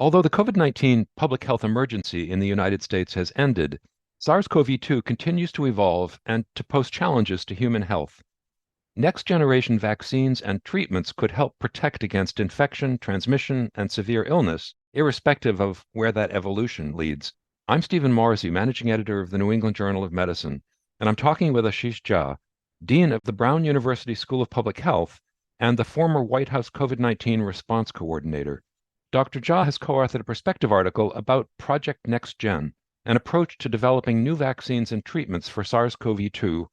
Although the COVID-19 public health emergency in the United States has ended, SARS-CoV-2 continues to evolve and to pose challenges to human health. Next-generation vaccines and treatments could help protect against infection, transmission, and severe illness, irrespective of where that evolution leads. I'm Stephen Morrissey, managing editor of the New England Journal of Medicine, and I'm talking with Ashish Jha, dean of the Brown University School of Public Health and the former White House COVID-19 response coordinator. Dr. Jha has co-authored a perspective article about Project NextGen, an approach to developing new vaccines and treatments for SARS-CoV-2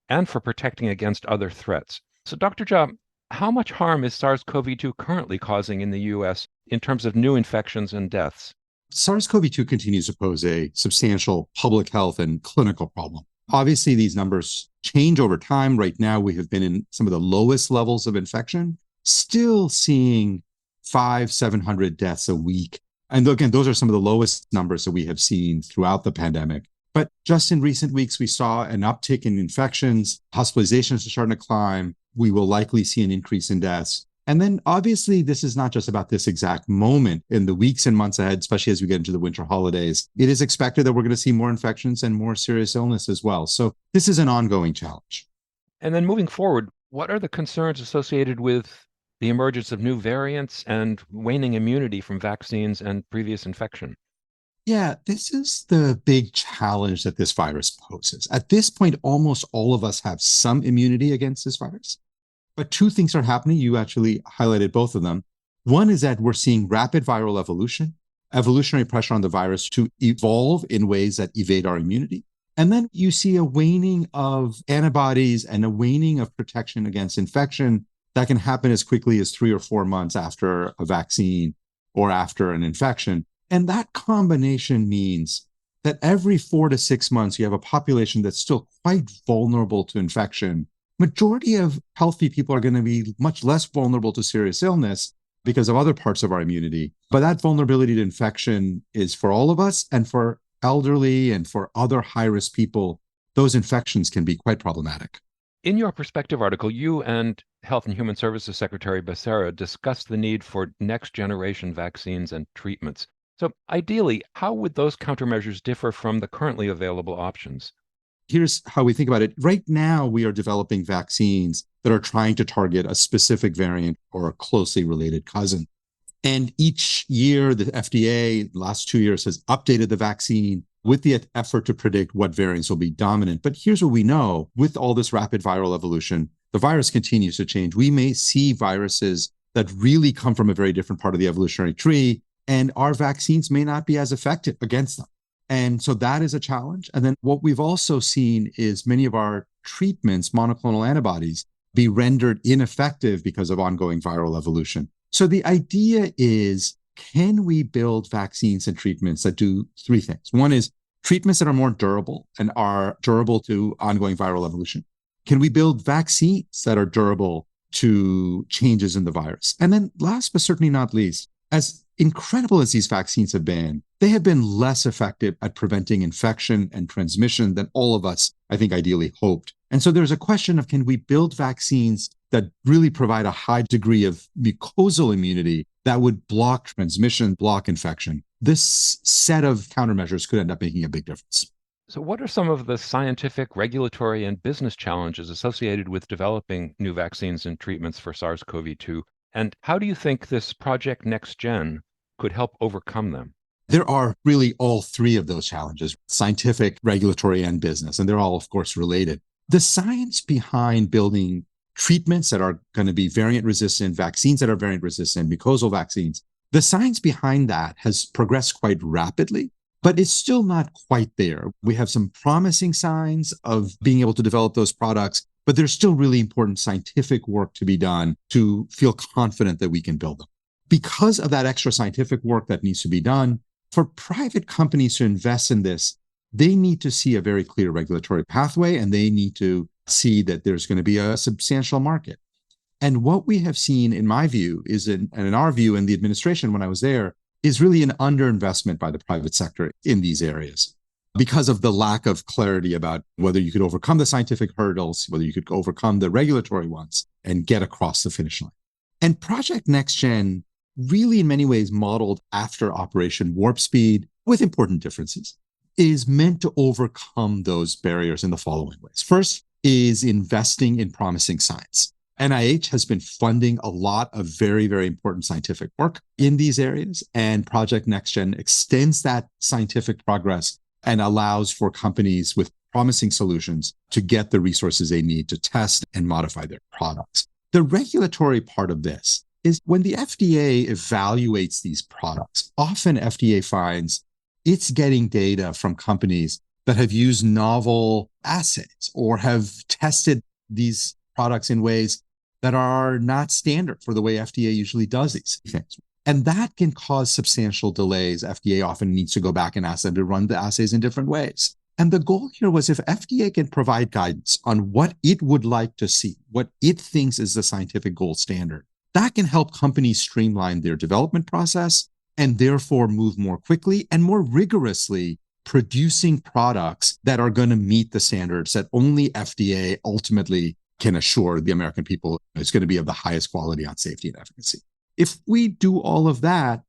and for protecting against other threats. So, Dr. Jha, how much harm is SARS-CoV-2 currently causing in the U.S. in terms of new infections and deaths? SARS-CoV-2 continues to pose a substantial public health and clinical problem. Obviously, these numbers change over time. Right now, we have been in some of the lowest levels of infection, still seeing 500-700 deaths a week. And again, those are some of the lowest numbers that we have seen throughout the pandemic. But just in recent weeks, we saw an uptick in infections. Hospitalizations are starting to climb. We will likely see an increase in deaths. And then obviously, this is not just about this exact moment. In the weeks and months ahead, especially as we get into the winter holidays, it is expected that we're going to see more infections and more serious illness as well. So this is an ongoing challenge. And then moving forward, what are the concerns associated with the emergence of new variants and waning immunity from vaccines and previous infection? Yeah, this is the big challenge that this virus poses. At this point, almost all of us have some immunity against this virus. But two things are happening. You actually highlighted both of them. One is that we're seeing rapid viral evolution, evolutionary pressure on the virus to evolve in ways that evade our immunity. And then you see a waning of antibodies and a waning of protection against infection that can happen as quickly as 3 or 4 months after a vaccine or after an infection. And that combination means that every 4 to 6 months, you have a population that's still quite vulnerable to infection. Majority of healthy people are going to be much less vulnerable to serious illness because of other parts of our immunity. But that vulnerability to infection is for all of us, and for elderly and for other high-risk people, those infections can be quite problematic. In your perspective article, you and Health and Human Services Secretary Becerra discussed the need for next-generation vaccines and treatments. So ideally, how would those countermeasures differ from the currently available options? Here's how we think about it. Right now, we are developing vaccines that are trying to target a specific variant or a closely related cousin. And each year, the FDA, last 2 years, has updated the vaccine with the effort to predict what variants will be dominant. But here's what we know. With all this rapid viral evolution, the virus continues to change. We may see viruses that really come from a very different part of the evolutionary tree, and our vaccines may not be as effective against them. And so that is a challenge. And then what we've also seen is many of our treatments, monoclonal antibodies, be rendered ineffective because of ongoing viral evolution. So the idea is, can we build vaccines and treatments that do 3 things? One is treatments that are more durable and are durable to ongoing viral evolution. Can we build vaccines that are durable to changes in the virus? And then last but certainly not least, as incredible as these vaccines have been, they have been less effective at preventing infection and transmission than all of us, I think, ideally hoped. And so there's a question of, can we build vaccines that really provide a high degree of mucosal immunity that would block transmission, block infection? This set of countermeasures could end up making a big difference. So what are some of the scientific, regulatory, and business challenges associated with developing new vaccines and treatments for SARS-CoV-2? And how do you think this Project NextGen could help overcome them? There are really all 3 of those challenges: scientific, regulatory, and business. And they're all, of course, related. The science behind building treatments that are going to be variant resistant, vaccines that are variant resistant, mucosal vaccines, the science behind that has progressed quite rapidly, but it's still not quite there. We have some promising signs of being able to develop those products, but there's still really important scientific work to be done to feel confident that we can build them. Because of that extra scientific work that needs to be done, for private companies to invest in this, they need to see a very clear regulatory pathway, and they need to see that there's going to be a substantial market. And what we have seen, in my view, and in our view in the administration when I was there, is really an underinvestment by the private sector in these areas because of the lack of clarity about whether you could overcome the scientific hurdles, whether you could overcome the regulatory ones and get across the finish line. And Project NextGen really in many ways modeled after Operation Warp Speed with important differences, is meant to overcome those barriers in the following ways. First is investing in promising science. NIH has been funding a lot of very, very important scientific work in these areas, and Project NextGen extends that scientific progress and allows for companies with promising solutions to get the resources they need to test and modify their products. The regulatory part of this is when the FDA evaluates these products, often FDA finds it's getting data from companies that have used novel assays or have tested these products in ways that are not standard for the way FDA usually does these things. And that can cause substantial delays. FDA often needs to go back and ask them to run the assays in different ways. And the goal here was if FDA can provide guidance on what it would like to see, what it thinks is the scientific gold standard, that can help companies streamline their development process and therefore move more quickly and more rigorously producing products that are going to meet the standards that only FDA ultimately can assure the American people is going to be of the highest quality on safety and efficacy. If we do all of that,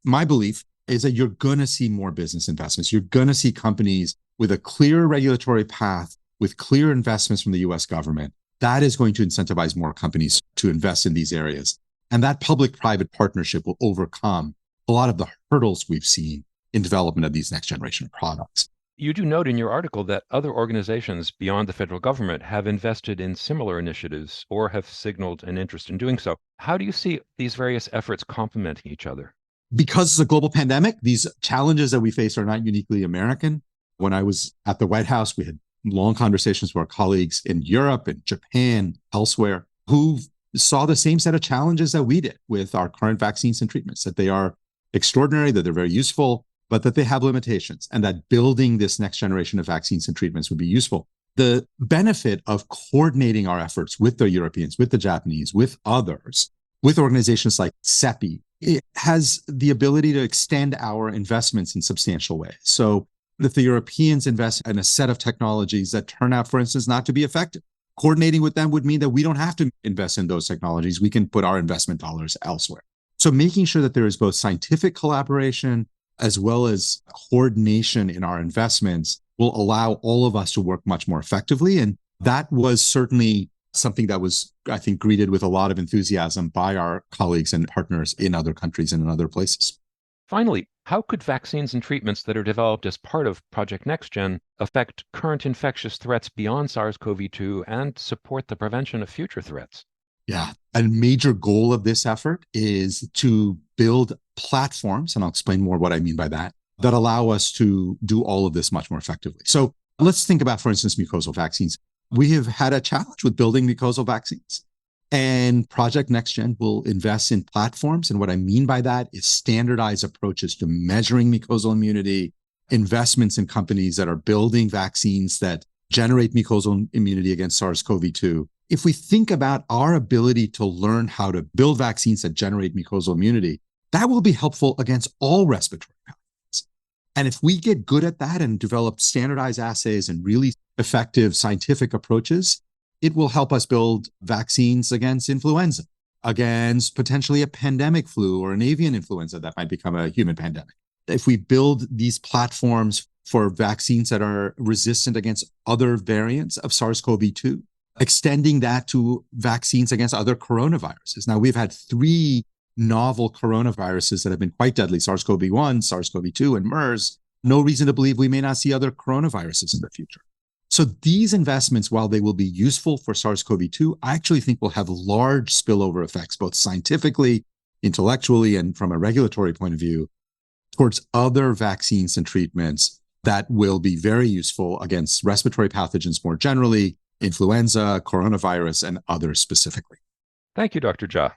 my belief is that you're going to see more business investments. You're going to see companies with a clear regulatory path, with clear investments from the US government. That is going to incentivize more companies to invest in these areas. And that public-private partnership will overcome a lot of the hurdles we've seen in development of these next generation products. You do note in your article that other organizations beyond the federal government have invested in similar initiatives or have signaled an interest in doing so. How do you see these various efforts complementing each other? Because it's a global pandemic, these challenges that we face are not uniquely American. When I was at the White House, we had long conversations with our colleagues in Europe and Japan, elsewhere, who saw the same set of challenges that we did with our current vaccines and treatments, that they are extraordinary, that they're very useful, but that they have limitations, and that building this next generation of vaccines and treatments would be useful. The benefit of coordinating our efforts with the Europeans, with the Japanese, with others, with organizations like CEPI, it has the ability to extend our investments in substantial ways. So if the Europeans invest in a set of technologies that turn out, for instance, not to be effective, coordinating with them would mean that we don't have to invest in those technologies. We can put our investment dollars elsewhere. So making sure that there is both scientific collaboration as well as coordination in our investments will allow all of us to work much more effectively. And that was certainly something that was, I think, greeted with a lot of enthusiasm by our colleagues and partners in other countries and in other places. Finally, how could vaccines and treatments that are developed as part of Project NextGen affect current infectious threats beyond SARS-CoV-2 and support the prevention of future threats? Yeah, a major goal of this effort is to build platforms, and I'll explain more what I mean by that, that allow us to do all of this much more effectively. So let's think about, for instance, mucosal vaccines. We have had a challenge with building mucosal vaccines, and Project NextGen will invest in platforms. And what I mean by that is standardized approaches to measuring mucosal immunity, investments in companies that are building vaccines that generate mucosal immunity against SARS-CoV-2. If we think about our ability to learn how to build vaccines that generate mucosal immunity, that will be helpful against all respiratory pathogens. And if we get good at that and develop standardized assays and really effective scientific approaches, it will help us build vaccines against influenza, against potentially a pandemic flu or an avian influenza that might become a human pandemic. If we build these platforms for vaccines that are resistant against other variants of SARS-CoV-2, extending that to vaccines against other coronaviruses. Now, we've had 3 novel coronaviruses that have been quite deadly: SARS-CoV-1, SARS-CoV-2, and MERS. No reason to believe we may not see other coronaviruses in the future. So these investments, while they will be useful for SARS-CoV-2, I actually think will have large spillover effects, both scientifically, intellectually, and from a regulatory point of view, towards other vaccines and treatments that will be very useful against respiratory pathogens more generally, influenza, coronavirus, and others specifically. Thank you, Dr. Jha.